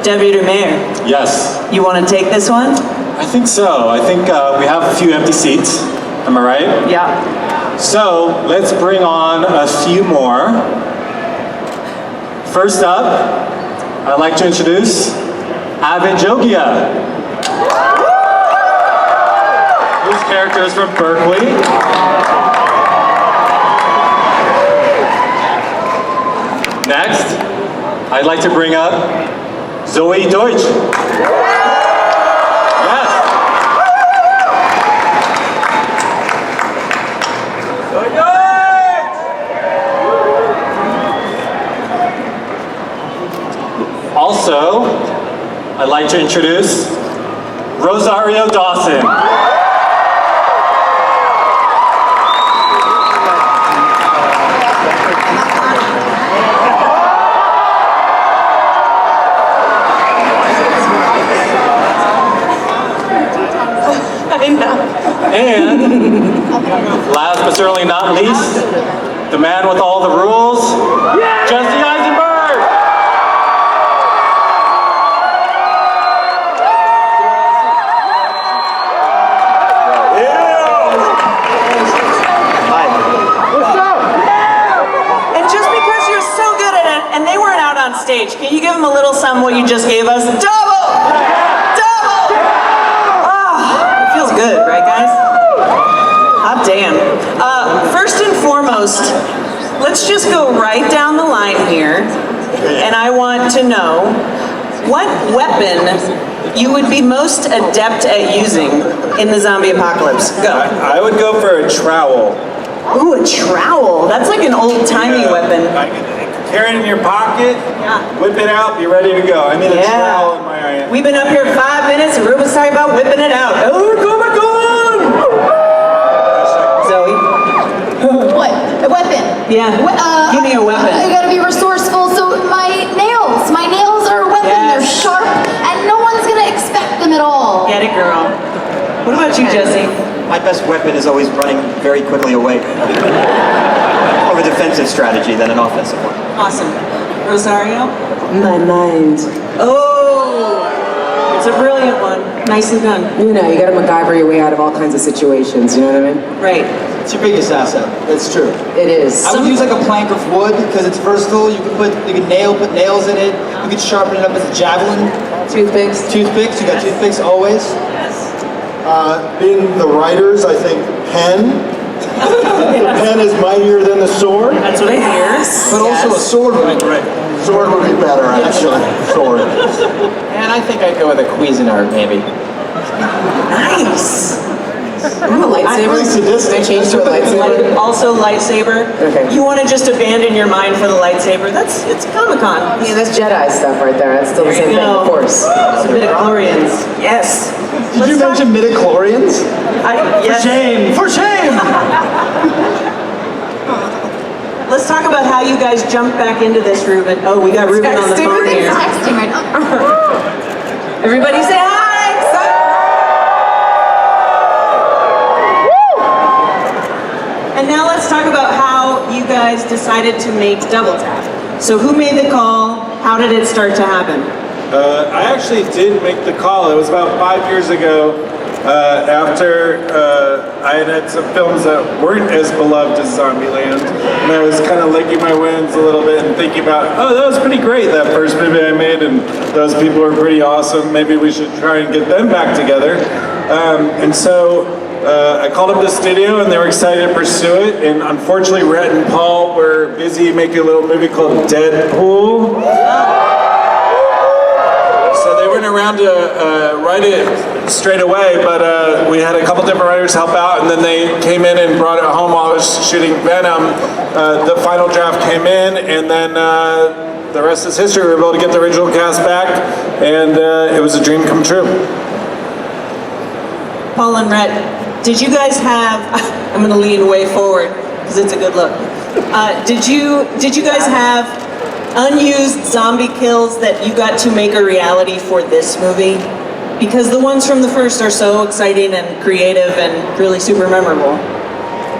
Deputy Mayor. Yes. You want to take this one? I think so. I think we have a few empty seats. Am I right? Yeah. So let's bring on a few more. First up, I'd like to introduce Avan Jogia, whose character is from Berkeley. Next, I'd like to bring up Zoey Deutch. Yes. Also, I'd like to introduce Rosario Dawson. And last but certainly not least, the man with all the rules, Jesse Eisenberg. And just because you're so good at it, and they weren't out on stage, can you give them a little something what you just gave us? Double! Double! Oh, it feels good, right guys? Hot damn. First and foremost, let's just go right down the line here, and I want to know what weapon you would be most adept at using in the zombie apocalypse. Go. I would go for a trowel. Ooh, a trowel. That's like an old-timey weapon. I can carry it in your pocket, whip it out, be ready to go. I mean, a trowel in my hand. We've been up here 5 minutes and Ruben's talking about whipping it out. Oh, come on! Zoe? What? A weapon? Yeah. Give me a weapon. I gotta be resourceful, so my nails are a weapon. Yes. They're sharp, and no one's gonna expect them at all. Get it, girl. What about you, Jesse? My best weapon is always running very quickly away. More of a defensive strategy than an offensive one. Awesome. Rosario? My mind. Oh! It's a brilliant one. Nicely done. You know, you gotta MacGyver your way out of all kinds of situations, you know what I mean? Right. It's your biggest asset. That's true. It is. I would use like a plank of wood because it's versatile. You can put nails in it. You can sharpen it up as a javelin. Toothpicks. Toothpicks. You got toothpicks always. Being the writers, I think pen. The pen is mightier than the sword. That's what I hear. But also a sword would be great. Sword would be better, actually. Sword. And I think I'd go with a Cuisinart maybe. Nice. I'm a lightsaber. Can I change to a lightsaber? Also lightsaber. Okay. You want to just abandon your mind for the lightsaber? It's Comic-Con. Yeah, that's Jedi stuff right there. That's still the same thing, of course. It's midichlorians. Yes. Did you mention midichlorians? Yes. For shame! Let's talk about how you guys jumped back into this, Ruben. Oh, we got Ruben on the phone here. Texting right now. Everybody say hi! And now let's talk about how you guys decided to make Double Tap. So who made the call? How did it start to happen? I actually did make the call. It was about 5 years ago after I had some films that weren't as beloved as Zombieland. And I was kind of licking my wounds a little bit and thinking about, oh, that was pretty great, that first movie I made, and those people were pretty awesome. Maybe we should try and get them back together. And so I called up the studio and they were excited to pursue it. And unfortunately, Rhett and Paul were busy making a little movie called Deadpool. So they weren't around to write it straight away, but we had a couple different writers help out, and then they came in and brought it home while I was shooting Venom. The final draft came in, and then the rest is history. We were able to get the original cast back, and it was a dream come true. Paul and Rhett, did you guys have, I'm gonna lean way forward because it's a good look. Did you guys have unused zombie kills that you got to make a reality for this movie? Because the ones from the first are so exciting and creative and really super memorable.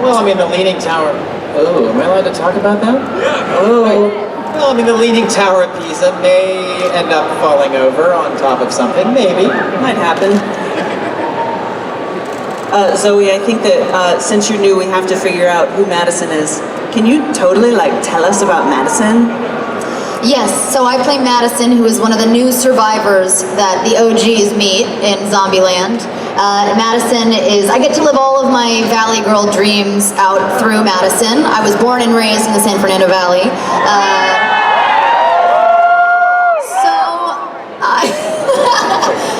Well, I mean, the Leaning Tower. Oh, am I allowed to talk about that? Yeah. Oh. Well, I mean, the Leaning Tower of Pisa may end up falling over on top of something, maybe. Might happen. Zoe, I think that since you're new, we have to figure out who Madison is. Can you totally, tell us about Madison? Yes, so I play Madison, who is one of the new survivors that the OGs meet in Zombieland. Madison is, I get to live all of my Valley Girl dreams out through Madison. I was born and raised in the San Fernando Valley.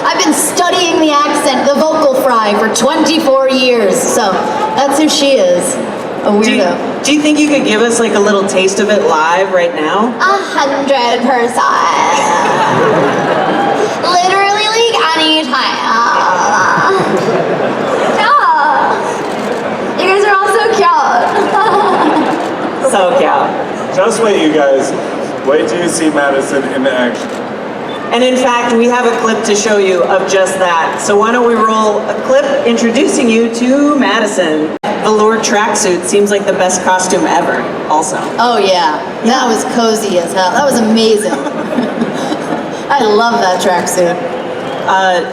I've been studying the accent, the vocal fry, for 24 years, so that's who she is. A weirdo. Do you think you could give us a little taste of it live right now? 100%. Literally anytime. Yeah. You guys are all so cute. So cute. Just wait, you guys. Wait till you see Madison in action. And in fact, we have a clip to show you of just that. So why don't we roll a clip introducing you to Madison. Velour tracksuit seems like the best costume ever, also. Oh yeah, that was cozy as hell. That was amazing. I love that tracksuit.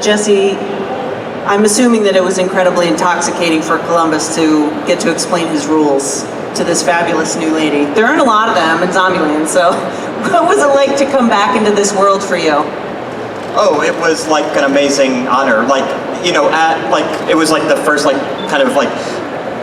Jesse, I'm assuming that it was incredibly intoxicating for Columbus to get to explain his rules to this fabulous new lady. There aren't a lot of them in Zombieland, so what was it like to come back into this world for you? Oh, it was like an amazing honor. It was like the first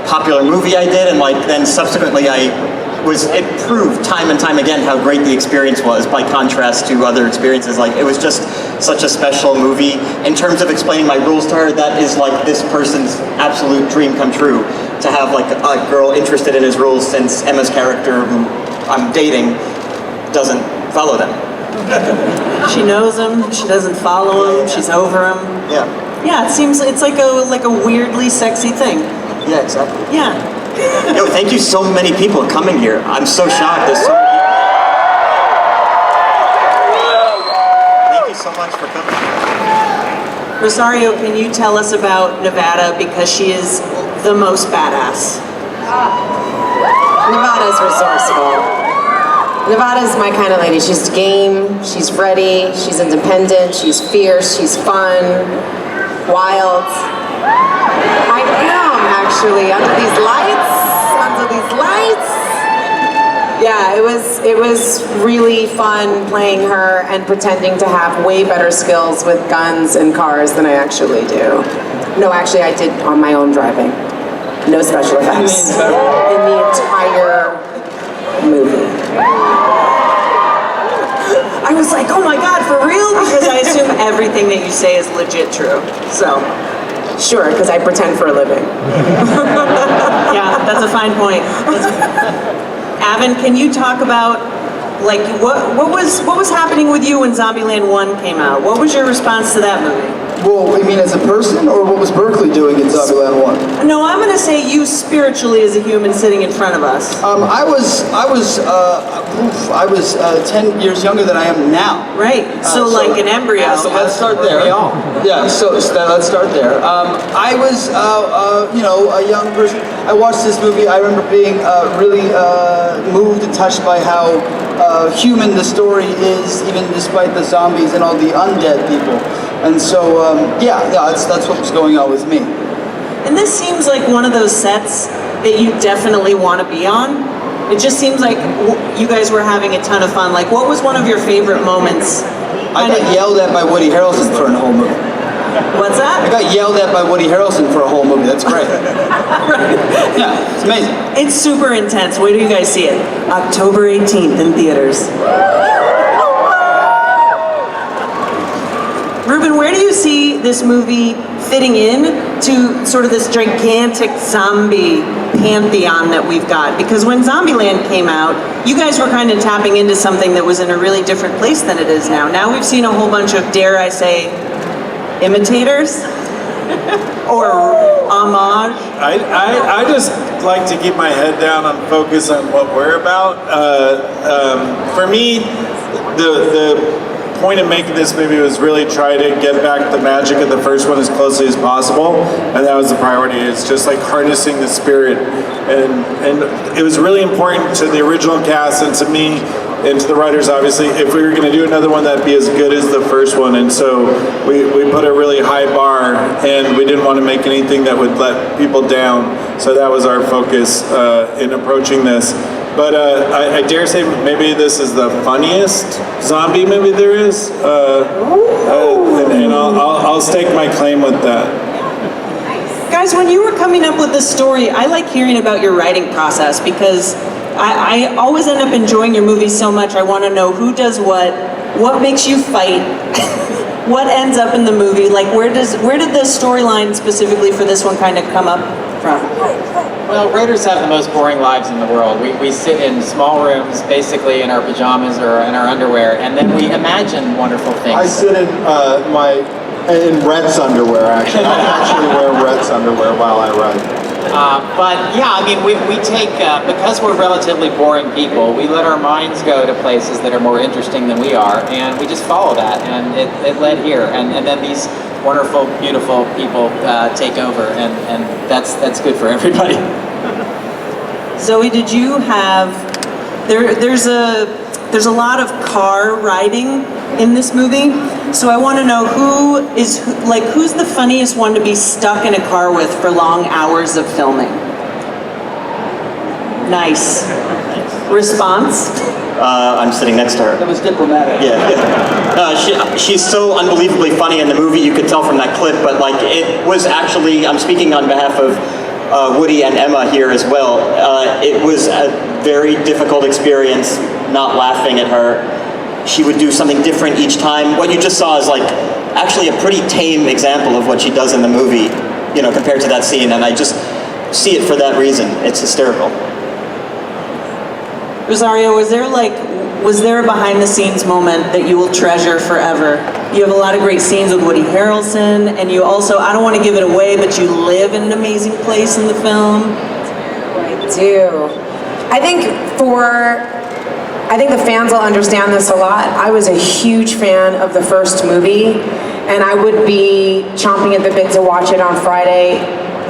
popular movie I did, and then subsequently it proved time and time again how great the experience was by contrast to other experiences. It was just such a special movie. In terms of explaining my rules to her, that is this person's absolute dream come true, to have a girl interested in his rules, since Emma's character, who I'm dating, doesn't follow them. She knows him, she doesn't follow him, she's over him. Yeah. Yeah, it seems it's like a weirdly sexy thing. Yeah, exactly. Yeah. Yo, thank you so many people coming here. I'm so shocked. There's so many people. Thank you so much for coming. Rosario, can you tell us about Nevada, because she is the most badass? Nevada's resourceful. Nevada's my kind of lady. She's game, she's ready, she's independent, she's fierce, she's fun, wild. I am actually under these lights. Yeah, it was really fun playing her and pretending to have way better skills with guns and cars than I actually do. No, actually I did on my own driving. No special effects. In the entire movie. I was like, oh my god, for real? Because I assume everything that you say is legit true. So, sure, because I pretend for a living. yeah, that's a fine point. Avan, can you talk about what was happening with you when Zombieland 1 came out? What was your response to that movie? Well, you mean as a person, or what was Berkeley doing in Zombieland 1? No, I'm gonna say you spiritually as a human sitting in front of us. I was 10 years younger than I am now. Right. So like an embryo. So let's start there. Yeah. So let's start there. I was, a young person. I watched this movie. I remember being really moved and touched by how human the story is, even despite the zombies and all the undead people. And so, that's what was going on with me. And this seems like one of those sets that you definitely want to be on. It just seems like you guys were having a ton of fun. What was one of your favorite moments? I got yelled at by Woody Harrelson for a whole movie. What's that? I got yelled at by Woody Harrelson for a whole movie. That's great. Right. Yeah, it's amazing. It's super intense. Wait till you guys see it. October 18th in theaters. Ruben, where do you see this movie fitting in to sort of this gigantic zombie pantheon that we've got? Because when Zombieland came out, you guys were kind of tapping into something that was in a really different place than it is now. Now we've seen a whole bunch of, dare I say, imitators? Or homage? I just like to keep my head down and focus on what we're about. For me, the point of making this movie was really try to get back the magic of the first one as closely as possible, and that was the priority. It's just harnessing the spirit, and it was really important to the original cast and to me and to the writers, obviously, if we were going to do another one, that'd be as good as the first one. And so we put a really high bar, and we didn't want to make anything that would let people down. So that was our focus in approaching this. But I dare say maybe this is the funniest zombie movie there is, and I'll stake my claim with that. Guys, when you were coming up with this story, I like hearing about your writing process because I always end up enjoying your movies so much. I want to know who does what makes you fight, what ends up in the movie. Like, where did the storyline specifically for this one kind of come up from? Well, writers have the most boring lives in the world. We sit in small rooms, basically in our pajamas or in our underwear, and then we imagine wonderful things. I sit in in Rhett's underwear, actually. I actually wear Rhett's underwear while I write. But yeah, I mean, we take, because we're relatively boring people, we let our minds go to places that are more interesting than we are, and we just follow that, and it led here. And then these wonderful, beautiful people take over, and that's good for everybody. Zoe, did you have, there's a lot of car riding in this movie, so I want to know who's the funniest one to be stuck in a car with for long hours of filming? Nice. Response? I'm sitting next to her. That was diplomatic. Yeah. She's so unbelievably funny in the movie, you could tell from that clip, but like it was actually, I'm speaking on behalf of Woody and Emma here as well. It was a very difficult experience not laughing at her. She would do something different each time. What you just saw is like actually a pretty tame example of what she does in the movie, you know, compared to that scene, and I just see it for that reason. It's hysterical. Rosario, was there a behind the scenes moment that you will treasure forever? You have a lot of great scenes with Woody Harrelson, and you also, I don't want to give it away, but you live in an amazing place in the film. I do. I think the fans will understand this a lot. I was a huge fan of the first movie, and I would be chomping at the bit to watch it on Friday,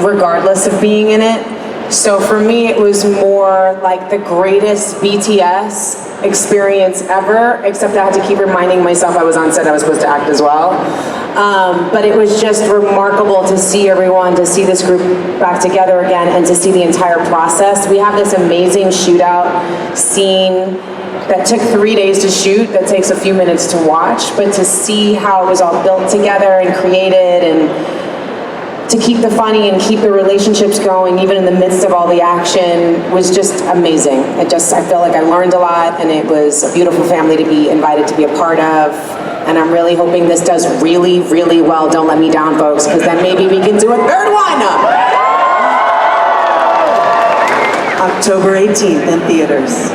regardless of being in it. So for me, it was more like the greatest BTS experience ever, except I had to keep reminding myself I was on set, I was supposed to act as well. But it was just remarkable to see everyone, to see this group back together again, and to see the entire process. We have this amazing shootout scene that took 3 days to shoot, that takes a few minutes to watch, but to see how it was all built together and created, and to keep the funny and keep the relationships going, even in the midst of all the action, was just amazing. I feel like I learned a lot, and it was a beautiful family to be invited to be a part of, and I'm really hoping this does really, really well. Don't let me down, folks, because then maybe we can do a third one. October 18th in theaters.